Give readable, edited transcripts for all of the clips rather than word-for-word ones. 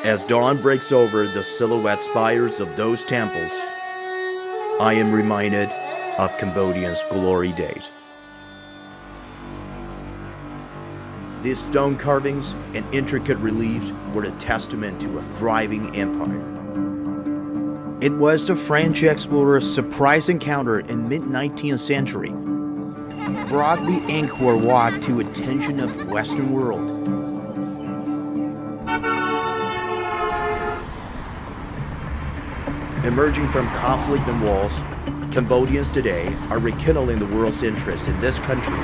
As dawn breaks over the silhouette spires of those temples, I am reminded of Cambodia's glory days. These stone carvings and intricate reliefs were a testament to a thriving empire. It was the French explorer's surprise encounter in mid-19th century brought the Angkor Wat to attention of the Western world. Emerging from conflict and wars, Cambodians today are rekindling the world's interest in this country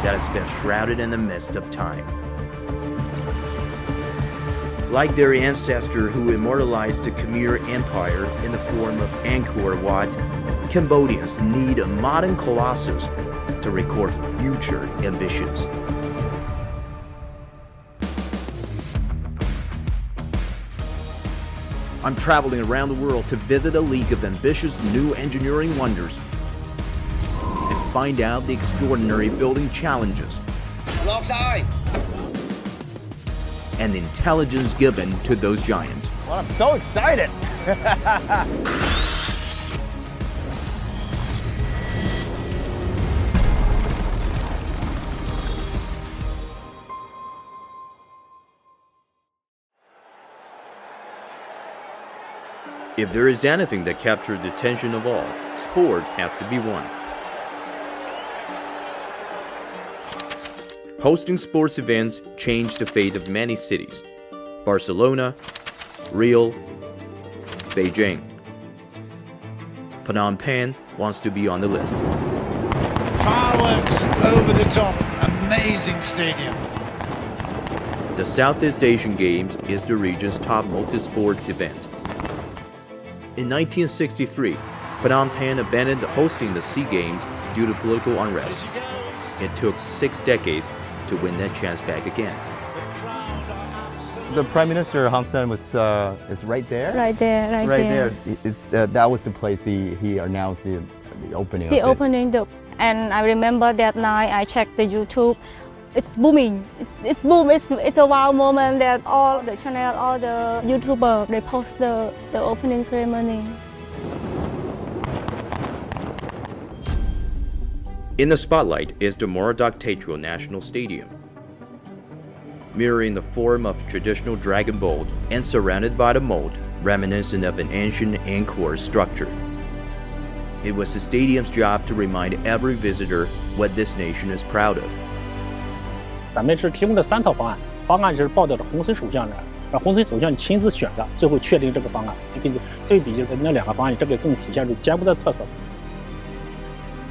that has been shrouded in the mist of time. Like their ancestor who immortalized the Khmer Empire in the form of Angkor Wat, Cambodians need a modern colossus to record future ambitions. I'm traveling around the world to visit a league of ambitious new engineering wonders and find out the extraordinary building challenges and the intelligence given to those giants. Well, I'm so excited. If there is anything that captured the attention of all, sport has to be one. Hosting sports events changed the fate of many cities. Barcelona, Rio, Beijing. Phnom Penh wants to be on the list. Fireworks over the top, amazing stadium. The Southeast Asian Games is the region's top multi-sports event. In 1963, Phnom Penh abandoned hosting the SEA Games due to political unrest. It took 6 decades to win that chance back again. The Prime Minister Hun Sen is right there. Right there. That was the place he announced the opening. The opening, and I remember that night I checked the YouTube. It's booming. It's boom. It's a wow moment that all the channel, all the YouTubers, they post the opening ceremony. In the spotlight is the Morodok Techo National Stadium. Mirroring the form of traditional dragon boat and surrounded by the moat reminiscent of an ancient Angkor structure. It was the stadium's job to remind every visitor what this nation is proud of. 咱们是提供了3套方案，方案是报到了洪森首相那儿，让洪森首相亲自选的，最后确定这个方案。根据对比就是那2个方案，这个更体现出柬埔寨的特色。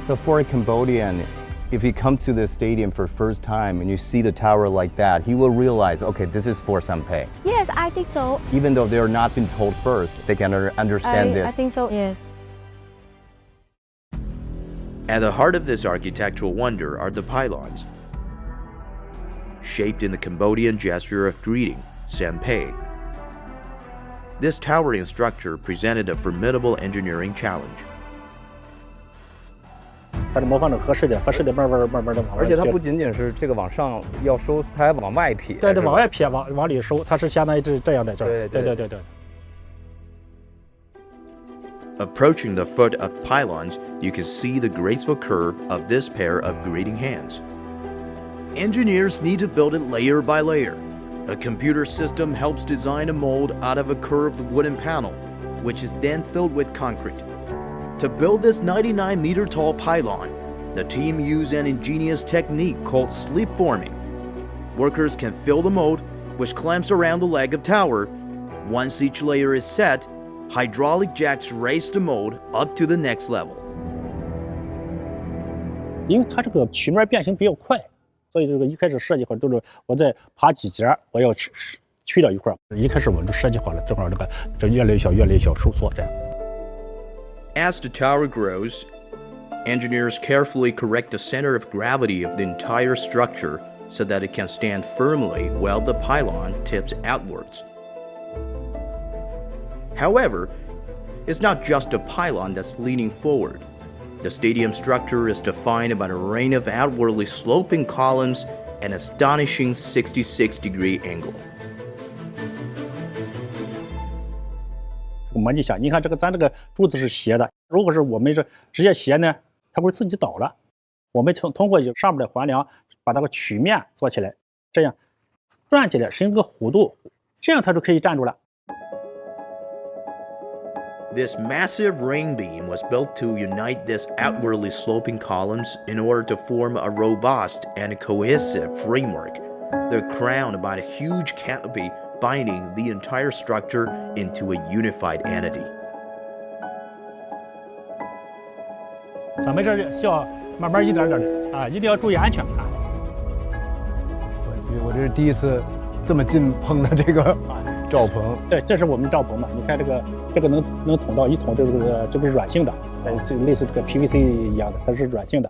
So for a Cambodian, if you come to the stadium for the first time and you see the tower like that, he will realize, okay, this is for Sampei. Yes, I think so. Even though they're not been told first, they can understand this. I think so. Yes. At the heart of this architectural wonder are the pylons. Shaped in the Cambodian gesture of greeting, Sampei. This towering structure presented a formidable engineering challenge. 它是模仿着合适的慢慢的往外。而且它不仅仅是这个往上要收，它还往外撇。对，往外撇，往里收，它是相当于这样的这儿。对。 Approaching the foot of pylons, you can see the graceful curve of this pair of greeting hands. Engineers need to build it layer by layer. A computer system helps design a mold out of a curved wooden panel, which is then filled with concrete. To build this 99-meter-tall pylon, the team used an ingenious technique called sleep forming. Workers can fill the mold, which clamps around the leg of tower. Once each layer is set, hydraulic jacks raise the mold up to the next level. 因为它这个曲面变形比较快，所以这个一开始设计好都是我在爬几节，我要去掉一块。一开始我们就设计好了，正好这越来越小收缩这样。 As the tower grows, engineers carefully correct the center of gravity of the entire structure so that it can stand firmly while the pylon tips outwards. However, it's not just a pylon that's leaning forward. The stadium structure is defined by a rain of outwardly sloping columns and astonishing 66-degree angle. 模拟一下。你看咱这个柱子是斜的，如果是我们是直接斜呢，它会自己倒了。我们通过上面的环梁把那个曲面做起来，这样转起来伸个弧度，这样它就可以站住了。This massive rain beam was built to unite these outwardly sloping columns in order to form a robust and cohesive framework. They're crowned by a huge canopy binding the entire structure into a unified entity. 没事，需要慢慢一点点的啊，一定要注意安全啊。我这是第一次这么近碰到这个罩棚。对，这是我们罩棚嘛。你看这个能捅到一捅，这个是软性的，这类似这个 PVC 一样的，它是软性的。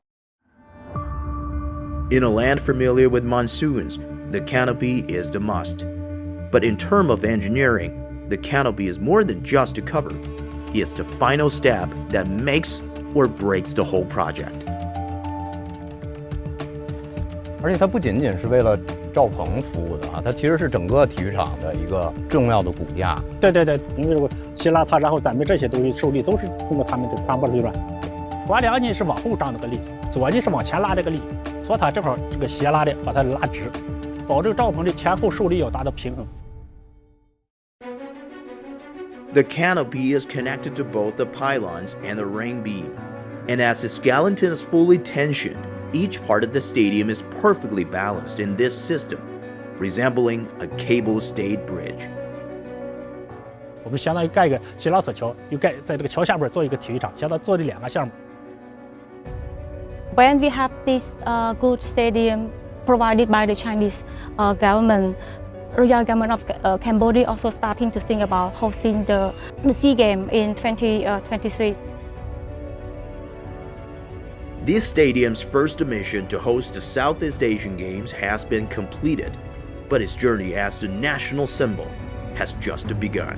In a land familiar with monsoons, the canopy is the must. But in terms of engineering, the canopy is more than just a cover. It's the final step that makes or breaks the whole project. 而且它不仅仅是为了罩棚服务的啊，它其实是整个体育场的一个重要的骨架。对，因为这个希拉它，然后咱们这些东西受力都是通过它们这传播出去了。环梁呢是往后张这个力，左呢是往前拉这个力，左它正好这个斜拉的把它拉直，保证罩棚的前后受力要达到平衡。The canopy is connected to both the pylons and the rain beam, and as the skeleton is fully tensioned, each part of the stadium is perfectly balanced in this system, resembling a cable-stayed bridge. 我们相当于盖一个希拉索桥，又盖在这个桥下边做一个体育场，相当于做这2个项目。When we have this good stadium provided by the Chinese government, Royal Government of Cambodia also starting to think about hosting the SEA Games in 2023. This stadium's first mission to host the Southeast Asian Games has been completed, but its journey as the national symbol has just begun.